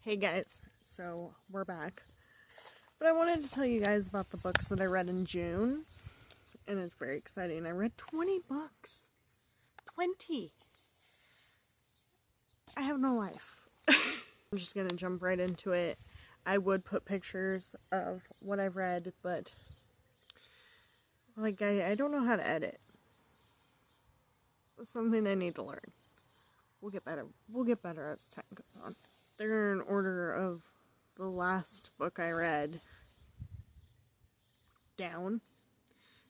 Hey guys, so we're back. But I wanted to tell you guys about the books that I read in June, and it's very exciting. I read 20 books. 20! I have no life. I'm just gonna jump right into it. I would put pictures of what I've read, but like I don't know how to edit. It's something I need to learn. We'll get better. We'll get better as time goes on. They're in order of the last book I read down.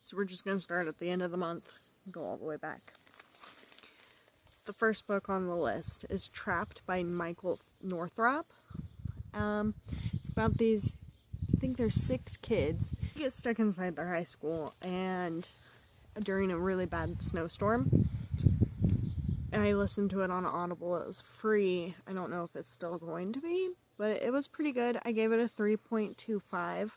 So we're just going to start at the end of the month and go all the way back. The first book on the list is Trapped by Michael Northrop. It's about these, I think there's 6 kids who get stuck inside their high school and during a really bad snowstorm. And I listened to it on Audible. It was free. I don't know if it's still going to be, but it was pretty good. I gave it a 3.25.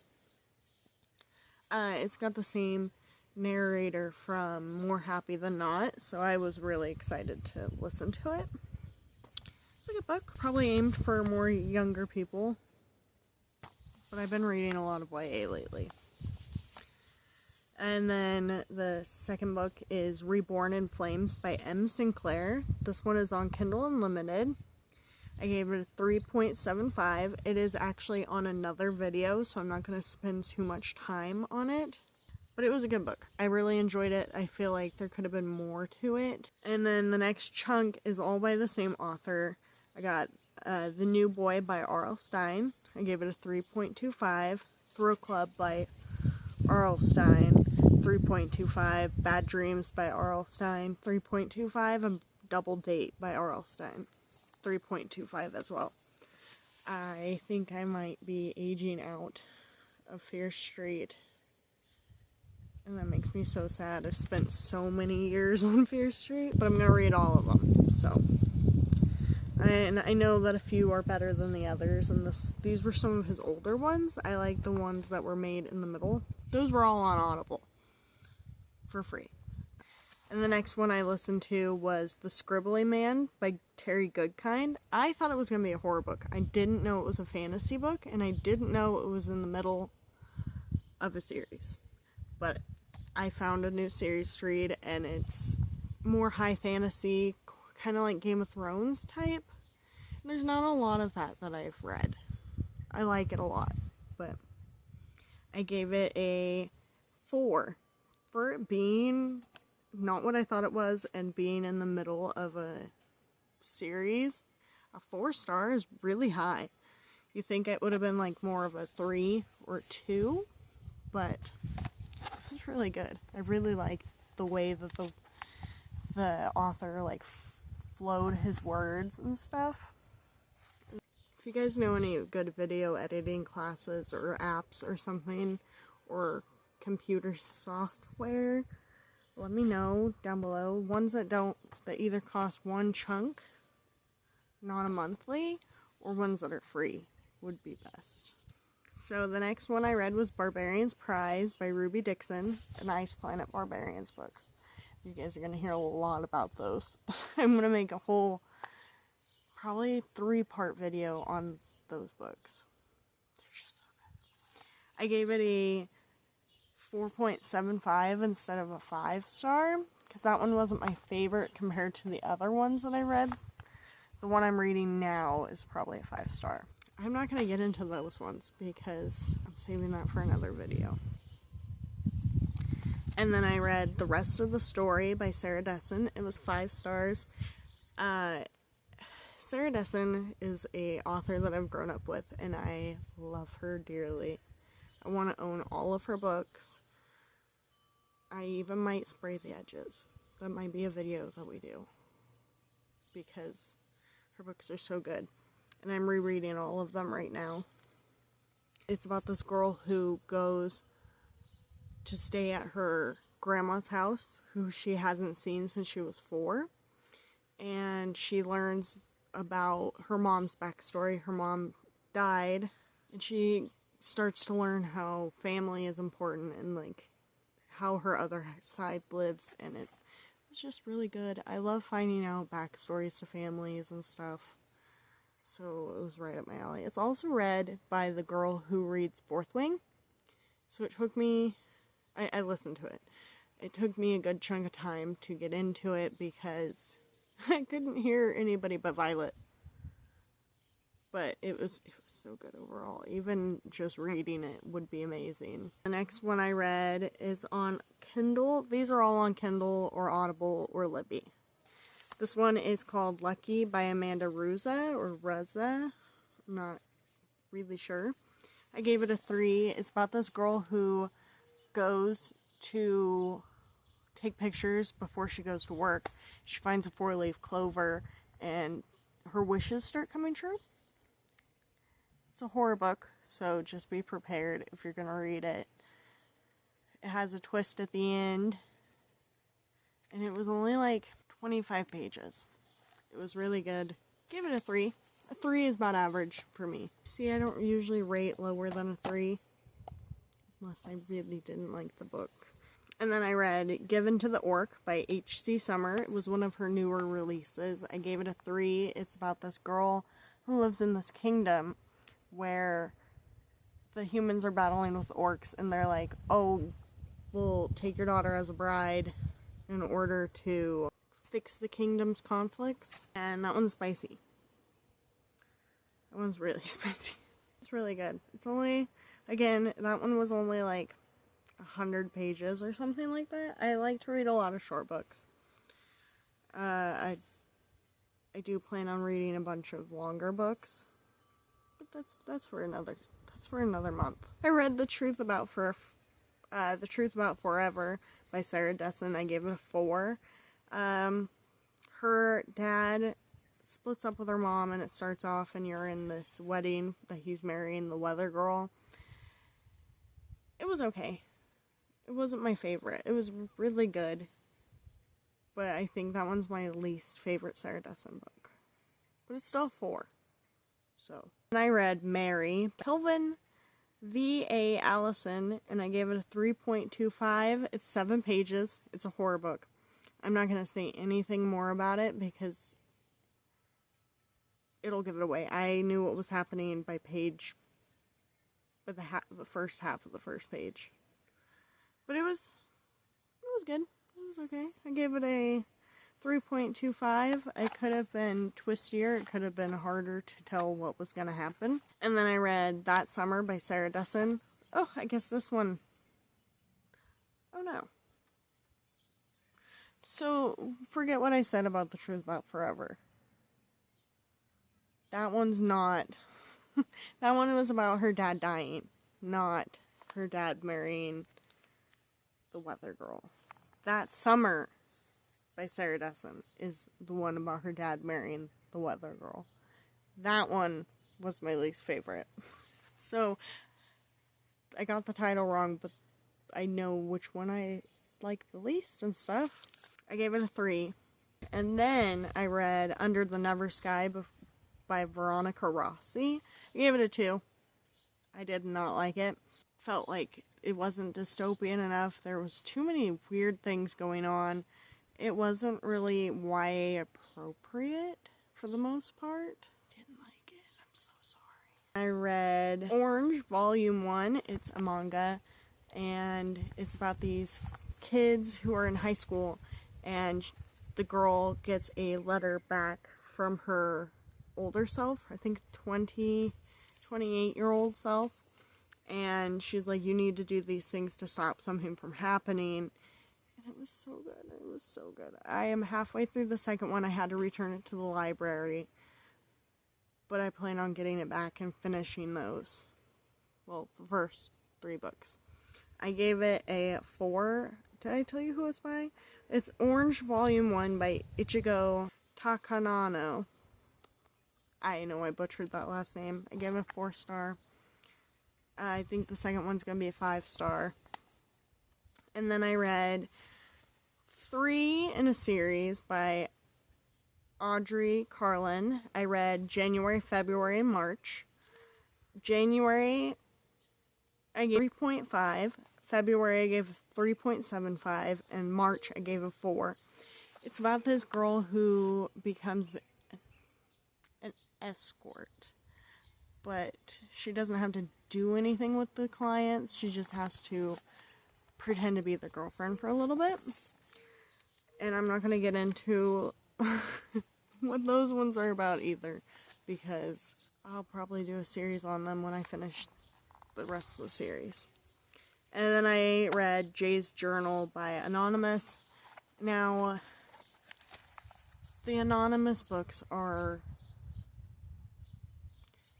It's got the same narrator from More Happy Than Not, so I was really excited to listen to it. It's a good book. Probably aimed for more younger people, but I've been reading a lot of YA lately. And then the second book is Reborn in Flames by M. Sinclair. This one is on Kindle Unlimited. I gave it a 3.75. It is actually on another video, so I'm not going to spend too much time on it. But it was a good book. I really enjoyed it. I feel like there could have been more to it. And then the next chunk is all by the same author. I got The New Boy by R.L. Stine. I gave it a 3.25. Thrill Club by R.L. Stine, 3.25. Bad Dreams by R.L. Stine, 3.25. And Double Date by R.L. Stine, 3.25 as well. I think I might be aging out of Fear Street. And that makes me so sad. I've spent so many years on Fear Street, but I'm going to read all of them, so. And I know that a few are better than the others, and these were some of his older ones. I like the ones that were made in the middle. Those were all on Audible for free. And the next one I listened to was The Scribbly Man by Terry Goodkind. I thought it was going to be a horror book. I didn't know it was a fantasy book, and I didn't know it was in the middle of a series. But I found a new series to read, and it's more high fantasy, kind of like Game of Thrones type. And there's not a lot of that I've read. I like it a lot, but I gave it a 4 for it being not what I thought it was and being in the middle of a series. A 4-star is really high. You think it would have been like more of a 3 or 2, but it's really good. I really like the way that the author like flowed his words and stuff. If you guys know any good video editing classes or apps or something, or computer software, let me know down below. Ones that either cost one chunk, not a monthly, or ones that are free would be best. So the next one I read was Barbarian's Prize by Ruby Dixon, an Ice Planet Barbarians book. You guys are going to hear a lot about those. I'm going to make a whole, probably 3-part video on those books. They're just so good. I gave it a 4.75 instead of a 5-star, because that one wasn't my favorite compared to the other ones that I read. The one I'm reading now is probably a 5-star. I'm not going to get into those ones because I'm saving that for another video. And then I read The Rest of the Story by Sarah Dessen. It was 5 stars. Sarah Dessen is an author that I've grown up with, and I love her dearly. I want to own all of her books. I even might spray the edges. That might be a video that we do, because her books are so good. And I'm rereading all of them right now. It's about this girl who goes to stay at her grandma's house, who she hasn't seen since she was 4. And she learns about her mom's backstory. Her mom died, and she starts to learn how family is important and like how her other side lives, and it's just really good. I love finding out backstories to families and stuff. so it was right up my alley. It's also read by the girl who reads Fourth Wing, so it took me, I listened to it. It took me a good chunk of time to get into it because I couldn't hear anybody but Violet. But it was so good overall. Even just reading it would be amazing. The next one I read is on Kindle. These are all on Kindle or Audible or Libby. This one is called Lucky by Amanda Ruza or Reza. I'm not really sure. I gave it a 3. It's about this girl who goes to take pictures before she goes to work. She finds a 4-leaf clover and her wishes start coming true. It's a horror book, so just be prepared if you're going to read it. It has a twist at the end, and it was only like 25 pages. It was really good. Give it a 3. A 3 is about average for me. See, I don't usually rate lower than a 3, unless I really didn't like the book. And then I read Given to the Orc by H.C. Summer. It was one of her newer releases. I gave it a 3. It's about this girl who lives in this kingdom where the humans are battling with orcs, and they're like, oh, we'll take your daughter as a bride in order to fix the kingdom's conflicts. And that one's spicy. That one's really spicy. It's really good. It's only, again, that one was only like 100 pages or something like that. I like to read a lot of short books. I do plan on reading a bunch of longer books. But that's for another month. I read The Truth About Forever by Sarah Dessen. I gave it a 4. Her dad splits up with her mom, and it starts off, and you're in this wedding that he's marrying the weather girl. It was okay. It wasn't my favorite. It was really good, but I think that one's my least favorite Sarah Dessen book. But it's still a 4. So, and I read Mary, Kelvin V.A. Allison, and I gave it a 3.25. It's 7 pages. It's a horror book. I'm not going to say anything more about it because it'll give it away. I knew what was happening by the first half of the first page. But it was good. It was okay. I gave it a 3.25. It could have been twistier. It could have been harder to tell what was going to happen. And then I read That Summer by Sarah Dessen. Oh, I guess this one. Oh no. So, forget what I said about The Truth About Forever. That one's not. That one was about her dad dying, not her dad marrying the weather girl. That Summer by Sarah Dessen is the one about her dad marrying the weather girl. That one was my least favorite. So, I got the title wrong, but I know which one I like the least and stuff. I gave it a 3. And then I read Under the Never Sky by Veronica Rossi. I gave it a 2. I did not like it. Felt like it wasn't dystopian enough. There was too many weird things going on. It wasn't really YA appropriate for the most part. Didn't like it. I'm so sorry. I read Orange Volume 1. It's a manga, and it's about these kids who are in high school, and the girl gets a letter back from her older self, I think 28-year-old self, and she's like, you need to do these things to stop something from happening. And it was so good. It was so good. I am halfway through the second one. I had to return it to the library, but I plan on getting it back and finishing those. Well, the first 3 books. I gave it a 4. Did I tell you who it's by? It's Orange Volume 1 by Ichigo Takanano. I know I butchered that last name. I gave it a 4-star. I think the second one's going to be a 5-star. And then I read 3 in a series by Audrey Carlin. I read January, February, and March. January, I gave 3.5. February, I gave 3.75. And March, I gave a 4. It's about this girl who becomes escort. But she doesn't have to do anything with the clients. She just has to pretend to be the girlfriend for a little bit. And I'm not going to get into what those ones are about either, because I'll probably do a series on them when I finish the rest of the series. And then I read Jay's Journal by Anonymous. Now, the Anonymous books are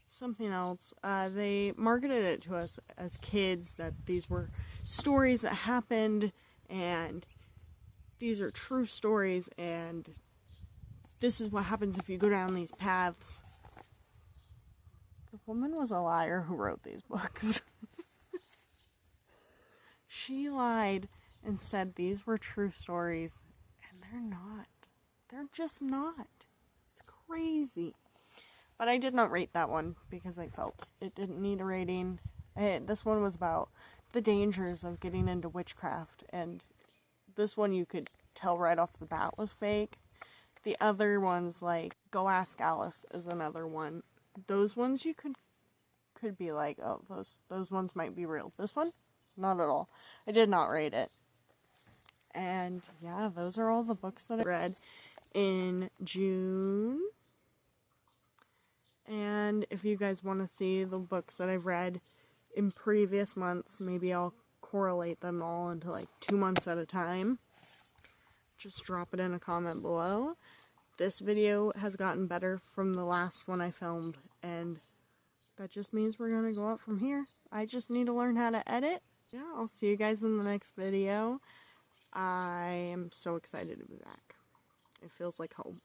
something else. They marketed it to us as kids that these were stories that happened and these are true stories and this is what happens if you go down these paths. The woman was a liar who wrote these books. She lied and said these were true stories, and they're not. They're just not. It's crazy. But I did not rate that one because I felt it didn't need a rating. This one was about the dangers of getting into witchcraft, and this one you could tell right off the bat was fake. The other ones, like Go Ask Alice, is another one. Those ones you could be like, oh, those ones might be real. This one, not at all. I did not rate it. And yeah, those are all the books that I read in June. And if you guys want to see the books that I've read in previous months, maybe I'll correlate them all into like 2 months at a time. Just drop it in a comment below. This video has gotten better from the last one I filmed, and that just means we're going to go up from here. I just need to learn how to edit. Yeah, I'll see you guys in the next video. I am so excited to be back. It feels like home.